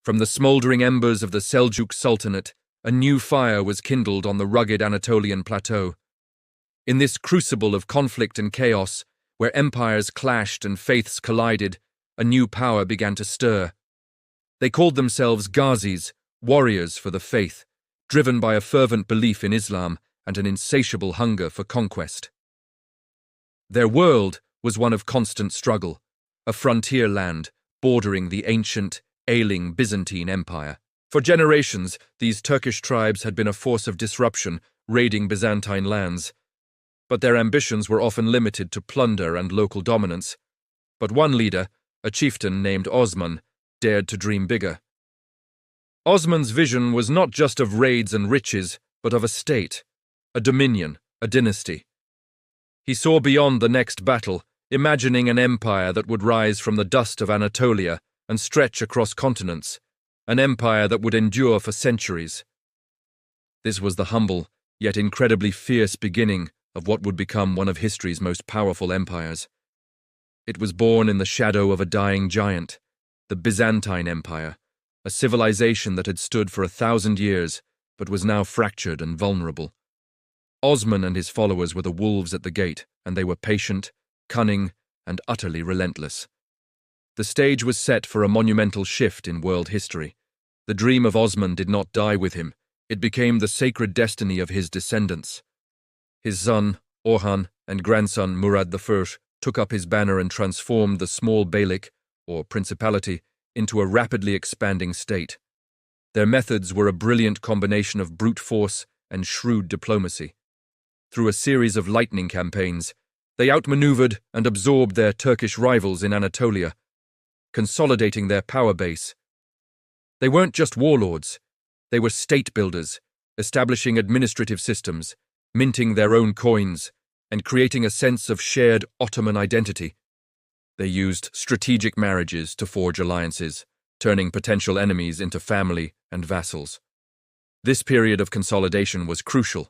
From the smouldering embers of the Seljuk Sultanate, a new fire was kindled on the rugged Anatolian plateau. In this crucible of conflict and chaos, where empires clashed and faiths collided, a new power began to stir. They called themselves Ghazis, warriors for the faith, driven by a fervent belief in Islam and an insatiable hunger for conquest. Their world was one of constant struggle, a frontier land bordering the ancient, ailing Byzantine Empire. For generations, these Turkish tribes had been a force of disruption, raiding Byzantine lands. But their ambitions were often limited to plunder and local dominance. But one leader, a chieftain named Osman, dared to dream bigger. Osman's vision was not just of raids and riches, but of a state, a dominion, a dynasty. He saw beyond the next battle, imagining an empire that would rise from the dust of Anatolia and stretch across continents, an empire that would endure for centuries. This was the humble, yet incredibly fierce beginning of what would become one of history's most powerful empires. It was born in the shadow of a dying giant, the Byzantine Empire, a civilization that had stood for 1,000 years, but was now fractured and vulnerable. Osman and his followers were the wolves at the gate, and they were patient, cunning, and utterly relentless. The stage was set for a monumental shift in world history. The dream of Osman did not die with him. It became the sacred destiny of his descendants. His son, Orhan, and grandson, Murad I, took up his banner and transformed the small beylik, or principality, into a rapidly expanding state. Their methods were a brilliant combination of brute force and shrewd diplomacy. Through a series of lightning campaigns, they outmaneuvered and absorbed their Turkish rivals in Anatolia, consolidating their power base. They weren't just warlords, they were state builders, establishing administrative systems, minting their own coins, and creating a sense of shared Ottoman identity. They used strategic marriages to forge alliances, turning potential enemies into family and vassals. This period of consolidation was crucial.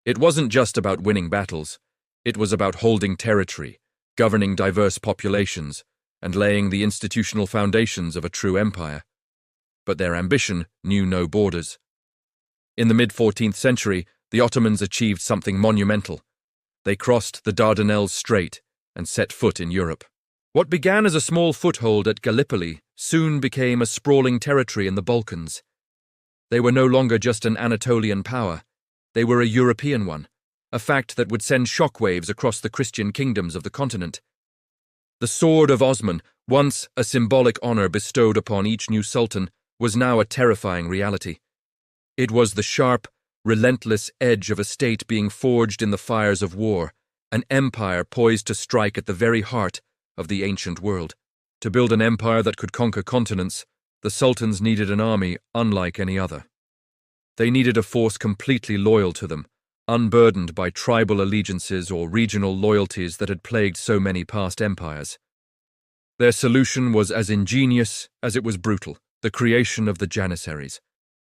It wasn't just about winning battles, it was about holding territory, governing diverse populations, and laying the institutional foundations of a true empire. But their ambition knew no borders. In the mid-14th century, the Ottomans achieved something monumental. They crossed the Dardanelles Strait and set foot in Europe. What began as a small foothold at Gallipoli soon became a sprawling territory in the Balkans. They were no longer just an Anatolian power, they were a European one, a fact that would send shockwaves across the Christian kingdoms of the continent. The sword of Osman, once a symbolic honor bestowed upon each new sultan, was now a terrifying reality. It was the sharp, relentless edge of a state being forged in the fires of war, an empire poised to strike at the very heart of the ancient world. To build an empire that could conquer continents, the sultans needed an army unlike any other. They needed a force completely loyal to them, unburdened by tribal allegiances or regional loyalties that had plagued so many past empires. Their solution was as ingenious as it was brutal, the creation of the Janissaries.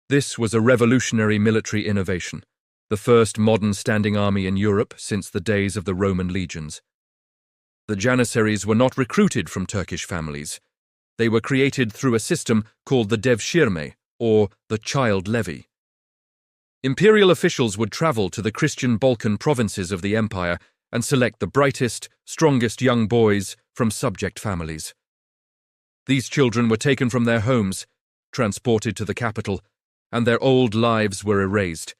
This was a revolutionary military innovation, the first modern standing army in Europe since the days of the Roman legions. The Janissaries were not recruited from Turkish families. They were created through a system called the devshirme, or the child levy. Imperial officials would travel to the Christian Balkan provinces of the empire and select the brightest, strongest young boys from subject families. These children were taken from their homes, transported to the capital, and their old lives were erased.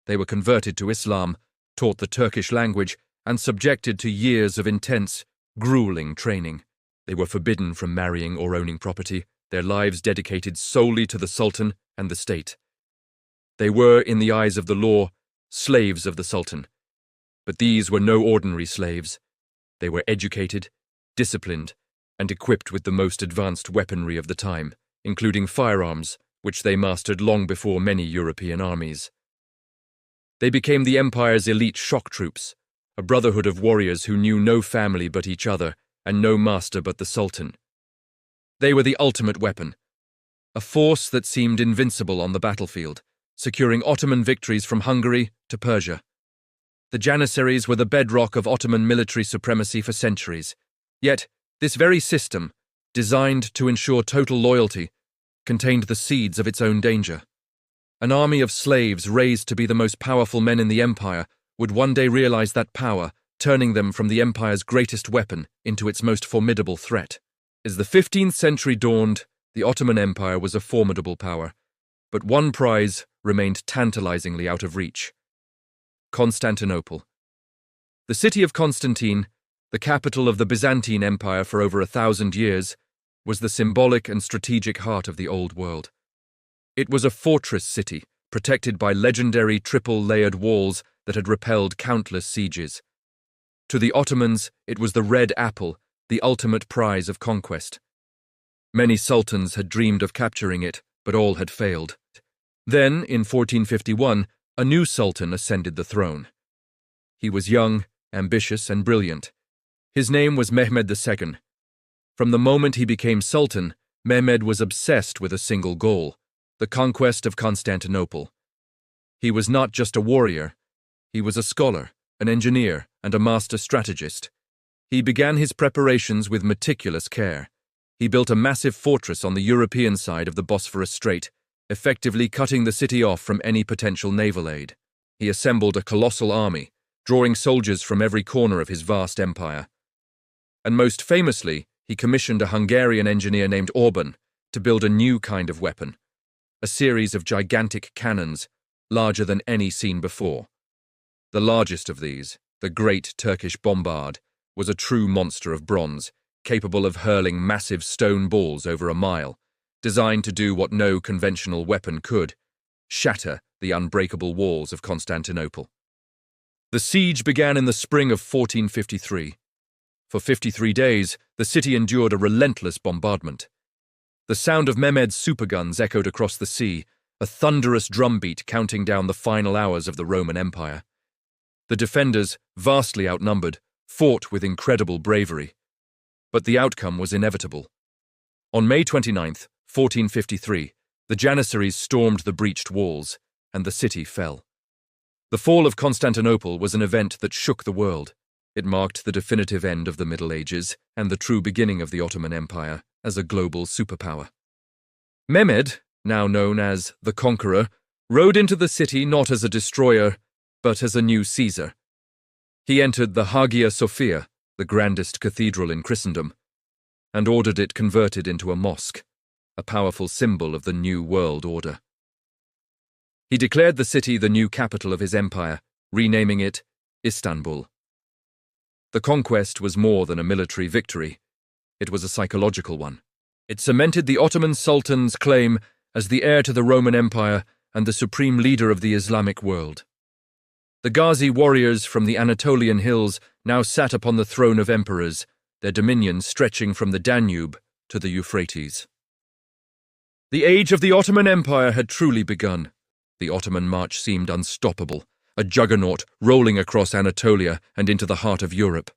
They were converted to Islam, taught the Turkish language, and subjected to years of intense, grueling training. They were forbidden from marrying or owning property, their lives dedicated solely to the Sultan and the state. They were, in the eyes of the law, slaves of the Sultan. But these were no ordinary slaves. They were educated, disciplined, and equipped with the most advanced weaponry of the time, including firearms, which they mastered long before many European armies. They became the empire's elite shock troops, a brotherhood of warriors who knew no family but each other and no master but the Sultan. They were the ultimate weapon, a force that seemed invincible on the battlefield, securing Ottoman victories from Hungary to Persia. The Janissaries were the bedrock of Ottoman military supremacy for centuries. Yet, this very system, designed to ensure total loyalty, contained the seeds of its own danger. An army of slaves raised to be the most powerful men in the empire would one day realize that power, turning them from the empire's greatest weapon into its most formidable threat. As the 15th century dawned, the Ottoman Empire was a formidable power, but one prize remained tantalizingly out of reach: Constantinople. The city of Constantine, the capital of the Byzantine Empire for over 1,000 years, was the symbolic and strategic heart of the Old World. It was a fortress city, protected by legendary triple-layered walls that had repelled countless sieges. To the Ottomans, it was the red apple, the ultimate prize of conquest. Many sultans had dreamed of capturing it, but all had failed. Then, in 1451, a new sultan ascended the throne. He was young, ambitious, and brilliant. His name was Mehmed II. From the moment he became sultan, Mehmed was obsessed with a single goal: the conquest of Constantinople. He was not just a warrior. He was a scholar, an engineer, and a master strategist. He began his preparations with meticulous care. He built a massive fortress on the European side of the Bosphorus Strait, effectively cutting the city off from any potential naval aid. He assembled a colossal army, drawing soldiers from every corner of his vast empire. And most famously, he commissioned a Hungarian engineer named Osman to build a new kind of weapon, a series of gigantic cannons, larger than any seen before. The largest of these, the Great Turkish Bombard, was a true monster of bronze, capable of hurling massive stone balls over a mile, designed to do what no conventional weapon could: shatter the unbreakable walls of Constantinople. The siege began in the spring of 1453. For 53 days, the city endured a relentless bombardment. The sound of Mehmed's superguns echoed across the sea, a thunderous drumbeat counting down the final hours of the Roman Empire. The defenders, vastly outnumbered, fought with incredible bravery. But the outcome was inevitable. On May 29, 1453, the Janissaries stormed the breached walls, and the city fell. The fall of Constantinople was an event that shook the world. It marked the definitive end of the Middle Ages and the true beginning of the Ottoman Empire as a global superpower. Mehmed, now known as the Conqueror, rode into the city not as a destroyer, but as a new Caesar. He entered the Hagia Sophia, the grandest cathedral in Christendom, and ordered it converted into a mosque, a powerful symbol of the new world order. He declared the city the new capital of his empire, renaming it Istanbul. The conquest was more than a military victory. It was a psychological one. It cemented the Ottoman Sultan's claim as the heir to the Roman Empire and the supreme leader of the Islamic world. The Ghazi warriors from the Anatolian hills now sat upon the throne of emperors, their dominion stretching from the Danube to the Euphrates. The age of the Ottoman Empire had truly begun. The Ottoman march seemed unstoppable, a juggernaut rolling across Anatolia and into the heart of Europe.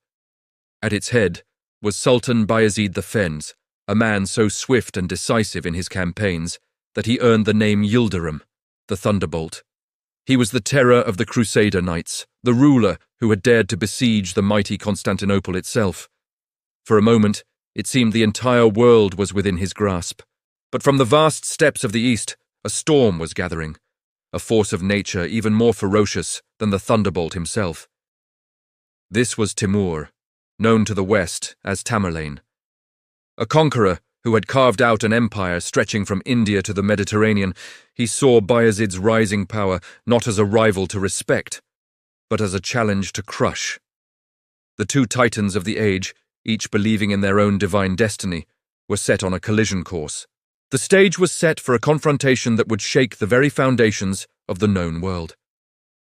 At its head was Sultan Bayezid the Fens, a man so swift and decisive in his campaigns that he earned the name Yildirim, the Thunderbolt. He was the terror of the Crusader Knights, the ruler who had dared to besiege the mighty Constantinople itself. For a moment, it seemed the entire world was within his grasp. But from the vast steppes of the east, a storm was gathering, a force of nature even more ferocious than the Thunderbolt himself. This was Timur, known to the west as Tamerlane. A conqueror who had carved out an empire stretching from India to the Mediterranean. He saw Bayezid's rising power not as a rival to respect, but as a challenge to crush. The two titans of the age, each believing in their own divine destiny, were set on a collision course. The stage was set for a confrontation that would shake the very foundations of the known world.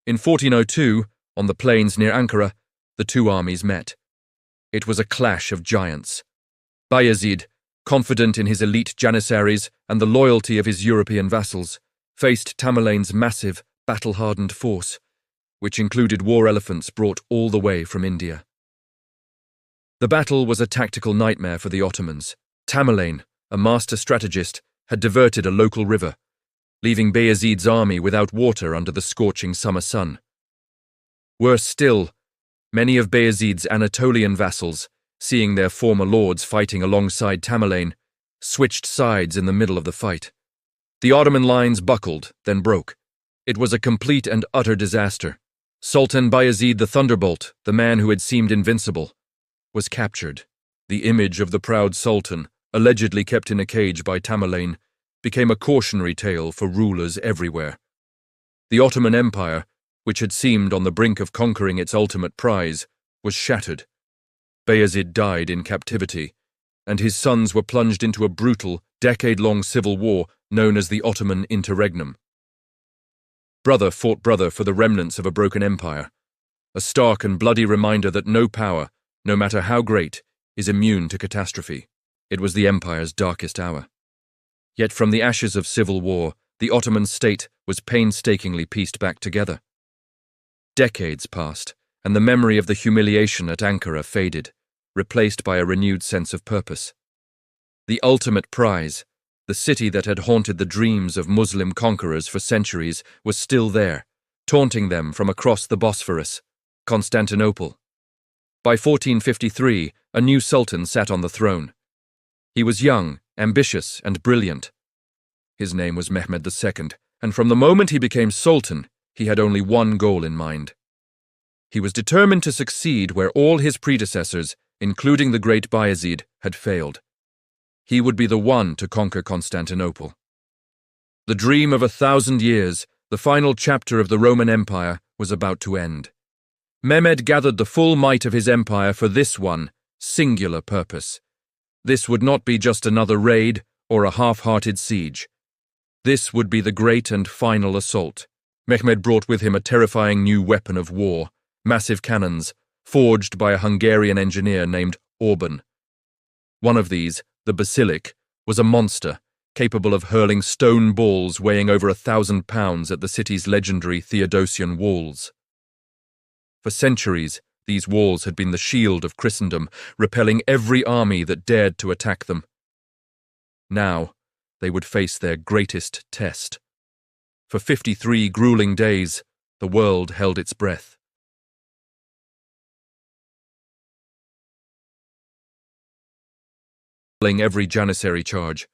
In 1402, on the plains near Ankara, the two armies met. It was a clash of giants. Bayezid, confident in his elite Janissaries and the loyalty of his European vassals, faced Tamerlane's massive, battle-hardened force, which included war elephants brought all the way from India. The battle was a tactical nightmare for the Ottomans. Tamerlane, a master strategist, had diverted a local river, leaving Bayezid's army without water under the scorching summer sun. Worse still, many of Bayezid's Anatolian vassals, seeing their former lords fighting alongside Tamerlane, switched sides in the middle of the fight. The Ottoman lines buckled, then broke. It was a complete and utter disaster. Sultan Bayezid the Thunderbolt, the man who had seemed invincible, was captured. The image of the proud Sultan, allegedly kept in a cage by Tamerlane, became a cautionary tale for rulers everywhere. The Ottoman Empire, which had seemed on the brink of conquering its ultimate prize, was shattered. Bayezid died in captivity, and his sons were plunged into a brutal, decade-long civil war known as the Ottoman Interregnum. Brother fought brother for the remnants of a broken empire, a stark and bloody reminder that no power, no matter how great, is immune to catastrophe. It was the empire's darkest hour. Yet from the ashes of civil war, the Ottoman state was painstakingly pieced back together. Decades passed, and the memory of the humiliation at Ankara faded, replaced by a renewed sense of purpose. The ultimate prize, the city that had haunted the dreams of Muslim conquerors for centuries, was still there, taunting them from across the Bosphorus, Constantinople. By 1453, a new sultan sat on the throne. He was young, ambitious, and brilliant. His name was Mehmed II, and from the moment he became sultan, he had only one goal in mind. He was determined to succeed where all his predecessors, including the great Bayezid, had failed. He would be the one to conquer Constantinople. The dream of 1,000 years, the final chapter of the Roman Empire, was about to end. Mehmed gathered the full might of his empire for this one, singular purpose. This would not be just another raid or a half-hearted siege. This would be the great and final assault. Mehmed brought with him a terrifying new weapon of war, massive cannons, forged by a Hungarian engineer named Osman. One of these, the basilic, was a monster, capable of hurling stone balls weighing over 1,000 pounds at the city's legendary Theodosian walls. For centuries, these walls had been the shield of Christendom, repelling every army that dared to attack them. Now, they would face their greatest test. For 53 grueling days, the world held its breath. Every Janissary charge.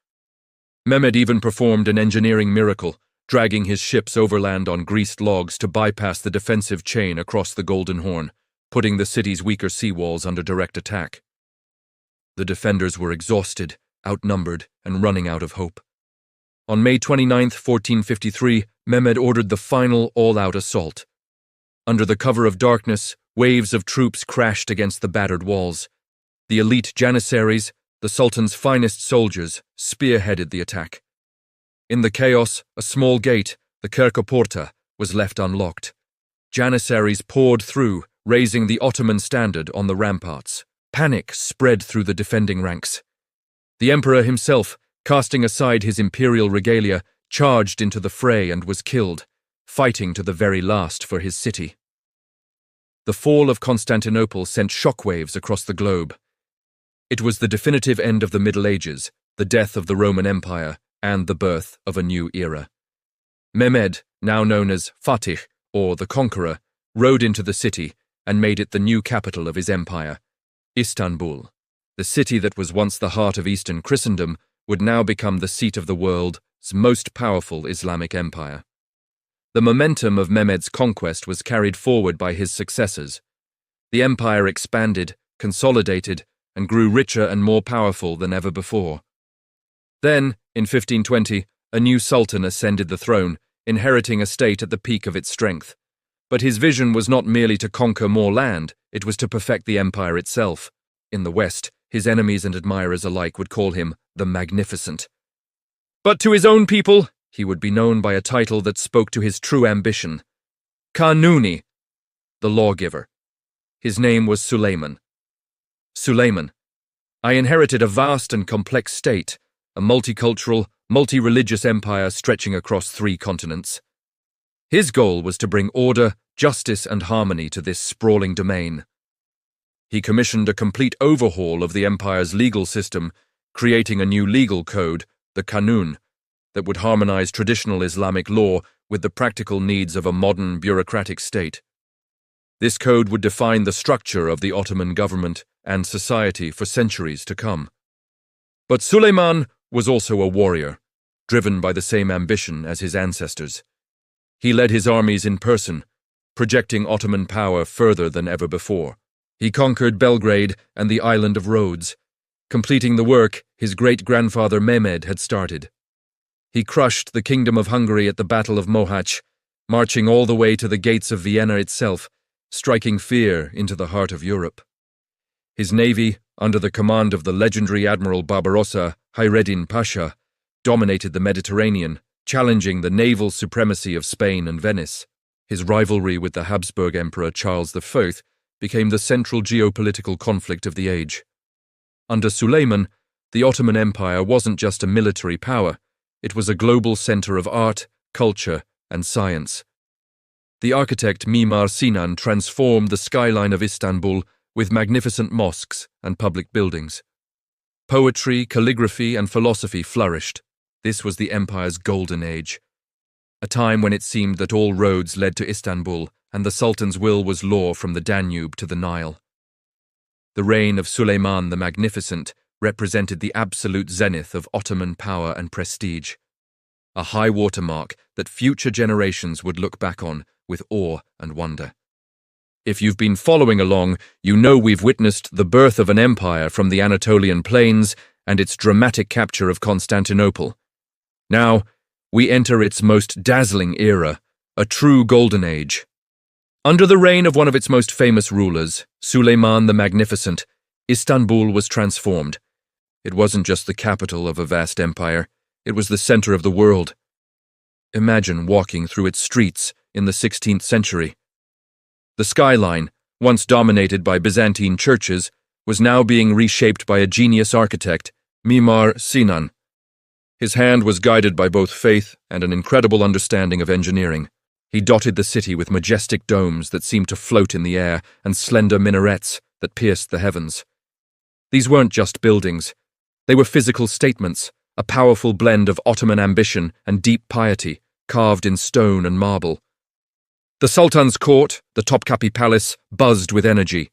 Mehmed even performed an engineering miracle, dragging his ships overland on greased logs to bypass the defensive chain across the Golden Horn, putting the city's weaker seawalls under direct attack. The defenders were exhausted, outnumbered, and running out of hope. On May 29, 1453, Mehmed ordered the final all-out assault. Under the cover of darkness, waves of troops crashed against the battered walls. The elite Janissaries, the Sultan's finest soldiers, spearheaded the attack. In the chaos, a small gate, the Kerkaporta, was left unlocked. Janissaries poured through, raising the Ottoman standard on the ramparts. Panic spread through the defending ranks. The emperor himself, casting aside his imperial regalia, charged into the fray and was killed, fighting to the very last for his city. The fall of Constantinople sent shockwaves across the globe. It was the definitive end of the Middle Ages, the death of the Roman Empire, and the birth of a new era. Mehmed, now known as Fatih, or the Conqueror, rode into the city and made it the new capital of his empire. Istanbul, the city that was once the heart of Eastern Christendom, would now become the seat of the world's most powerful Islamic empire. The momentum of Mehmed's conquest was carried forward by his successors. The empire expanded, consolidated, and grew richer and more powerful than ever before. Then, in 1520, a new sultan ascended the throne, inheriting a state at the peak of its strength. But his vision was not merely to conquer more land, it was to perfect the empire itself. In the West, his enemies and admirers alike would call him the Magnificent. But to his own people, he would be known by a title that spoke to his true ambition: Kanuni, the lawgiver. His name was Suleiman. Suleiman, I inherited a vast and complex state, a multicultural, multi-religious empire stretching across 3 continents. His goal was to bring order, justice, and harmony to this sprawling domain. He commissioned a complete overhaul of the empire's legal system, creating a new legal code, the Kanun, that would harmonize traditional Islamic law with the practical needs of a modern bureaucratic state. This code would define the structure of the Ottoman government and society for centuries to come. But Suleiman was also a warrior, driven by the same ambition as his ancestors. He led his armies in person, projecting Ottoman power further than ever before. He conquered Belgrade and the island of Rhodes, completing the work his great-grandfather Mehmed had started. He crushed the Kingdom of Hungary at the Battle of Mohacs, marching all the way to the Gates of Vienna itself, striking fear into the heart of Europe. His navy, under the command of the legendary Admiral Barbarossa Hayreddin Pasha, dominated the Mediterranean, challenging the naval supremacy of Spain and Venice. His rivalry with the Habsburg Emperor Charles V became the central geopolitical conflict of the age. Under Suleiman, the Ottoman Empire wasn't just a military power, it was a global center of art, culture, and science. The architect Mimar Sinan transformed the skyline of Istanbul with magnificent mosques and public buildings. Poetry, calligraphy, and philosophy flourished. This was the empire's golden age, a time when it seemed that all roads led to Istanbul and the Sultan's will was law from the Danube to the Nile. The reign of Suleiman the Magnificent represented the absolute zenith of Ottoman power and prestige, a high watermark that future generations would look back on with awe and wonder. If you've been following along, you know we've witnessed the birth of an empire from the Anatolian plains and its dramatic capture of Constantinople. Now, we enter its most dazzling era, a true golden age. Under the reign of one of its most famous rulers, Suleiman the Magnificent, Istanbul was transformed. It wasn't just the capital of a vast empire, it was the center of the world. Imagine walking through its streets in the 16th century. The skyline, once dominated by Byzantine churches, was now being reshaped by a genius architect, Mimar Sinan. His hand was guided by both faith and an incredible understanding of engineering. He dotted the city with majestic domes that seemed to float in the air and slender minarets that pierced the heavens. These weren't just buildings. They were physical statements, a powerful blend of Ottoman ambition and deep piety, carved in stone and marble. The Sultan's court, the Topkapi Palace, buzzed with energy.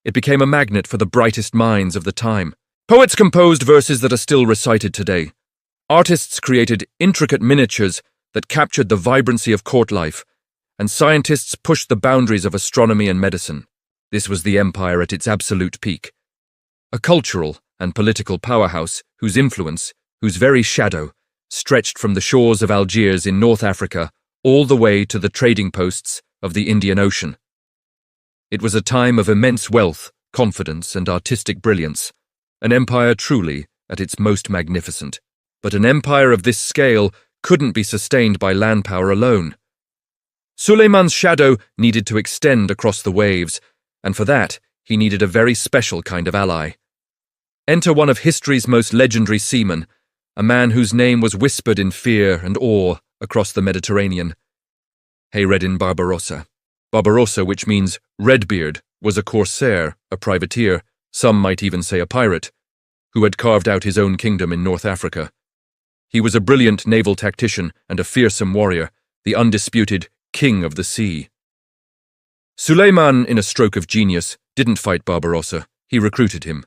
It became a magnet for the brightest minds of the time. Poets composed verses that are still recited today. Artists created intricate miniatures that captured the vibrancy of court life, and scientists pushed the boundaries of astronomy and medicine. This was the empire at its absolute peak. A cultural and political powerhouse whose influence, whose very shadow, stretched from the shores of Algiers in North Africa all the way to the trading posts of the Indian Ocean. It was a time of immense wealth, confidence, and artistic brilliance, an empire truly at its most magnificent. But an empire of this scale couldn't be sustained by land power alone. Suleiman's shadow needed to extend across the waves, and for that, he needed a very special kind of ally. Enter one of history's most legendary seamen, a man whose name was whispered in fear and awe across the Mediterranean. Hayreddin Barbarossa. Barbarossa, which means Redbeard, was a corsair, a privateer, some might even say a pirate, who had carved out his own kingdom in North Africa. He was a brilliant naval tactician and a fearsome warrior, the undisputed king of the sea. Suleiman, in a stroke of genius, didn't fight Barbarossa, he recruited him.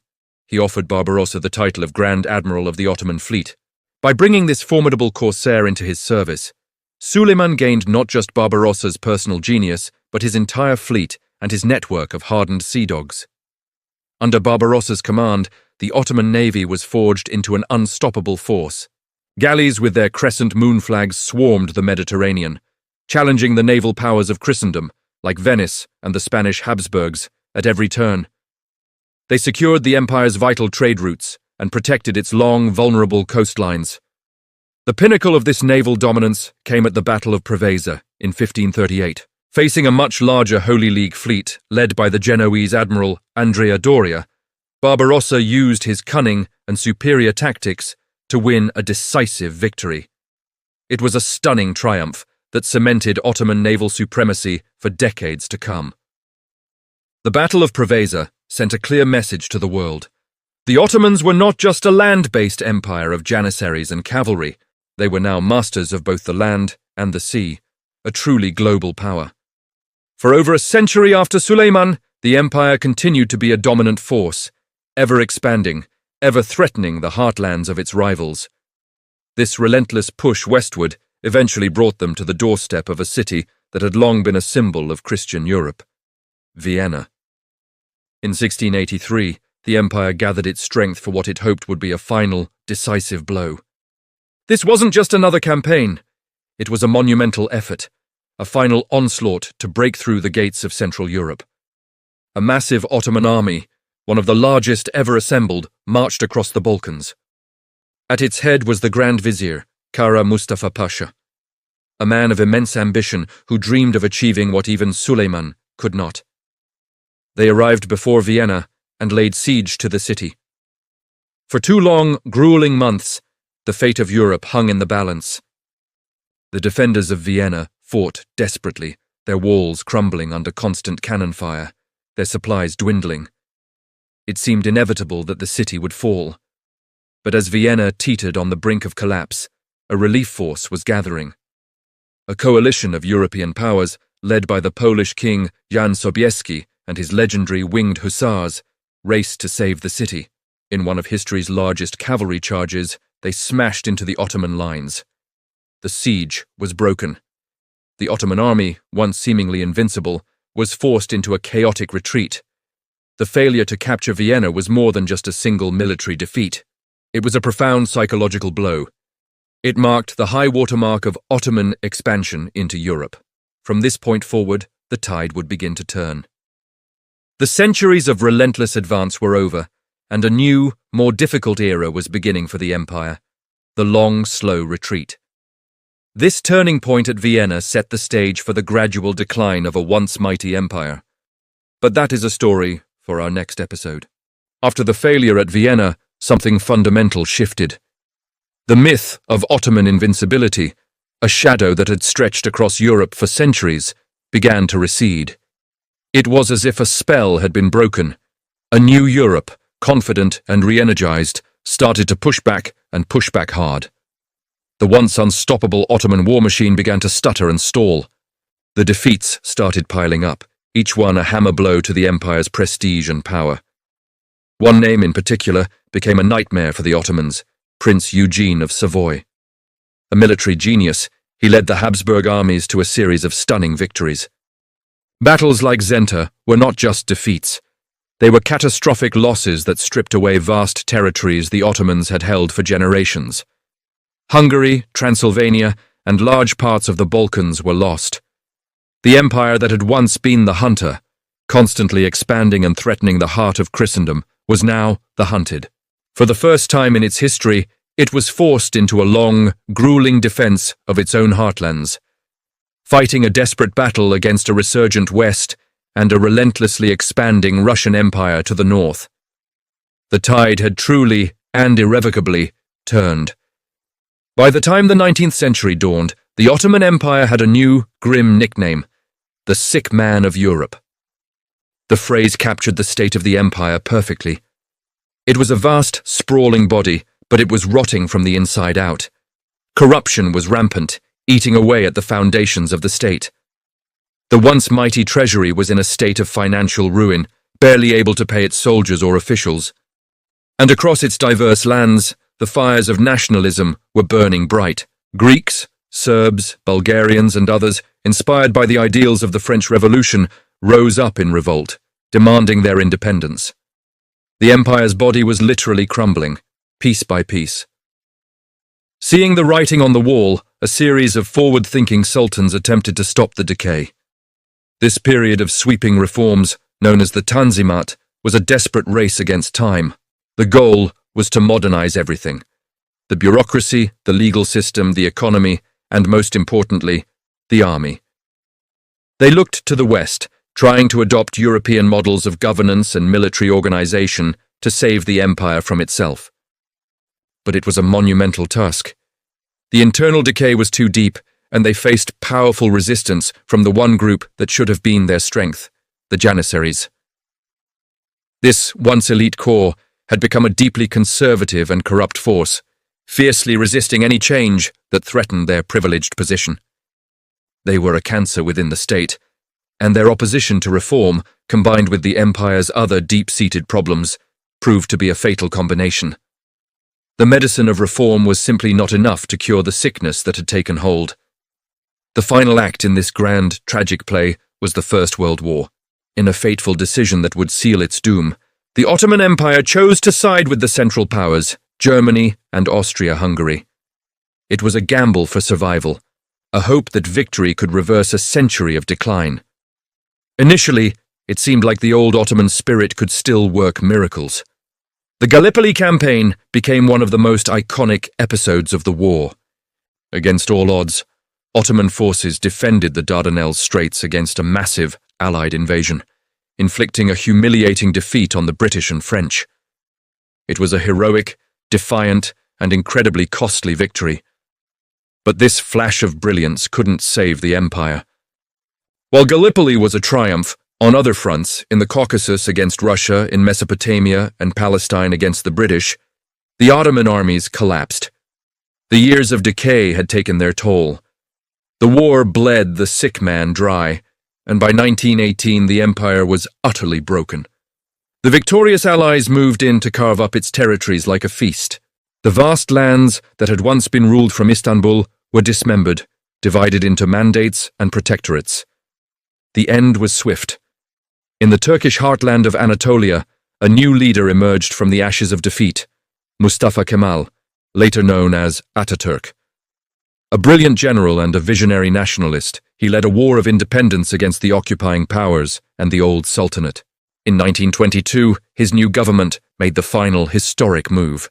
He offered Barbarossa the title of Grand Admiral of the Ottoman fleet. By bringing this formidable corsair into his service, Suleiman gained not just Barbarossa's personal genius, but his entire fleet and his network of hardened sea dogs. Under Barbarossa's command, the Ottoman navy was forged into an unstoppable force. Galleys with their crescent moon flags swarmed the Mediterranean, challenging the naval powers of Christendom, like Venice and the Spanish Habsburgs, at every turn. They secured the empire's vital trade routes and protected its long, vulnerable coastlines. The pinnacle of this naval dominance came at the Battle of Preveza in 1538. Facing a much larger Holy League fleet led by the Genoese admiral Andrea Doria, Barbarossa used his cunning and superior tactics to win a decisive victory. It was a stunning triumph that cemented Ottoman naval supremacy for decades to come. The Battle of Preveza sent a clear message to the world. The Ottomans were not just a land-based empire of Janissaries and cavalry, they were now masters of both the land and the sea, a truly global power. For over a century after Suleiman, the empire continued to be a dominant force, ever expanding, ever threatening the heartlands of its rivals. This relentless push westward eventually brought them to the doorstep of a city that had long been a symbol of Christian Europe, Vienna. In 1683, the empire gathered its strength for what it hoped would be a final, decisive blow. This wasn't just another campaign. It was a monumental effort, a final onslaught to break through the gates of Central Europe. A massive Ottoman army, one of the largest ever assembled, marched across the Balkans. At its head was the Grand Vizier, Kara Mustafa Pasha, a man of immense ambition who dreamed of achieving what even Suleiman could not. They arrived before Vienna and laid siege to the city. For 2 long, grueling months, the fate of Europe hung in the balance. The defenders of Vienna fought desperately, their walls crumbling under constant cannon fire, their supplies dwindling. It seemed inevitable that the city would fall. But as Vienna teetered on the brink of collapse, a relief force was gathering. A coalition of European powers, led by the Polish king Jan Sobieski and his legendary winged hussars, raced to save the city. In one of history's largest cavalry charges, they smashed into the Ottoman lines. The siege was broken. The Ottoman army, once seemingly invincible, was forced into a chaotic retreat. The failure to capture Vienna was more than just a single military defeat. It was a profound psychological blow. It marked the high watermark of Ottoman expansion into Europe. From this point forward, the tide would begin to turn. The centuries of relentless advance were over, and a new, more difficult era was beginning for the empire, the long, slow retreat. This turning point at Vienna set the stage for the gradual decline of a once mighty empire. But that is a story for our next episode. After the failure at Vienna, something fundamental shifted. The myth of Ottoman invincibility, a shadow that had stretched across Europe for centuries, began to recede. It was as if a spell had been broken. A new Europe, confident and re-energized, started to push back hard. The once unstoppable Ottoman war machine began to stutter and stall. The defeats started piling up, each one a hammer blow to the empire's prestige and power. One name in particular became a nightmare for the Ottomans, Prince Eugene of Savoy. A military genius, he led the Habsburg armies to a series of stunning victories. Battles like Zenta were not just defeats. They were catastrophic losses that stripped away vast territories the Ottomans had held for generations. Hungary, Transylvania, and large parts of the Balkans were lost. The empire that had once been the hunter, constantly expanding and threatening the heart of Christendom, was now the hunted. For the first time in its history, it was forced into a long, grueling defense of its own heartlands, fighting a desperate battle against a resurgent West and a relentlessly expanding Russian Empire to the north. The tide had truly and irrevocably turned. By the time the 19th century dawned, the Ottoman Empire had a new, grim nickname, the Sick Man of Europe. The phrase captured the state of the empire perfectly. It was a vast, sprawling body, but it was rotting from the inside out. Corruption was rampant, eating away at the foundations of the state. The once mighty treasury was in a state of financial ruin, barely able to pay its soldiers or officials. And across its diverse lands, the fires of nationalism were burning bright. Greeks, Serbs, Bulgarians, and others, inspired by the ideals of the French Revolution, rose up in revolt, demanding their independence. The empire's body was literally crumbling, piece by piece. Seeing the writing on the wall, a series of forward-thinking sultans attempted to stop the decay. This period of sweeping reforms, known as the Tanzimat, was a desperate race against time. The goal was to modernize everything: the bureaucracy, the legal system, the economy, and most importantly, the army. They looked to the West, trying to adopt European models of governance and military organization to save the empire from itself. But it was a monumental task. The internal decay was too deep, and they faced powerful resistance from the one group that should have been their strength, the Janissaries. This once elite corps had become a deeply conservative and corrupt force, fiercely resisting any change that threatened their privileged position. They were a cancer within the state, and their opposition to reform, combined with the empire's other deep-seated problems, proved to be a fatal combination. The medicine of reform was simply not enough to cure the sickness that had taken hold. The final act in this grand, tragic play was the First World War. In a fateful decision that would seal its doom, the Ottoman Empire chose to side with the Central Powers, Germany and Austria-Hungary. It was a gamble for survival, a hope that victory could reverse a century of decline. Initially, it seemed like the old Ottoman spirit could still work miracles. The Gallipoli campaign became one of the most iconic episodes of the war. Against all odds, Ottoman forces defended the Dardanelles Straits against a massive Allied invasion, inflicting a humiliating defeat on the British and French. It was a heroic, defiant, and incredibly costly victory. But this flash of brilliance couldn't save the empire. While Gallipoli was a triumph, on other fronts, in the Caucasus against Russia, in Mesopotamia and Palestine against the British, the Ottoman armies collapsed. The years of decay had taken their toll. The war bled the sick man dry, and by 1918 the empire was utterly broken. The victorious allies moved in to carve up its territories like a feast. The vast lands that had once been ruled from Istanbul were dismembered, divided into mandates and protectorates. The end was swift. In the Turkish heartland of Anatolia, a new leader emerged from the ashes of defeat, Mustafa Kemal, later known as Ataturk. A brilliant general and a visionary nationalist, he led a war of independence against the occupying powers and the old Sultanate. In 1922, his new government made the final historic move.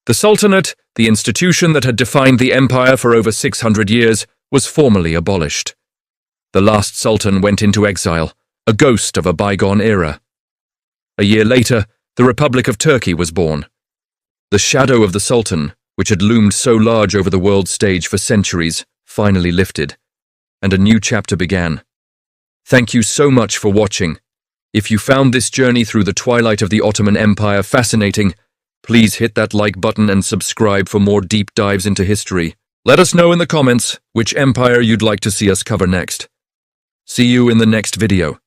The Sultanate, the institution that had defined the empire for over 600 years, was formally abolished. The last Sultan went into exile, a ghost of a bygone era. A year later, the Republic of Turkey was born. The shadow of the Sultan, which had loomed so large over the world stage for centuries, finally lifted, and a new chapter began. Thank you so much for watching. If you found this journey through the twilight of the Ottoman Empire fascinating, please hit that like button and subscribe for more deep dives into history. Let us know in the comments which empire you'd like to see us cover next. See you in the next video.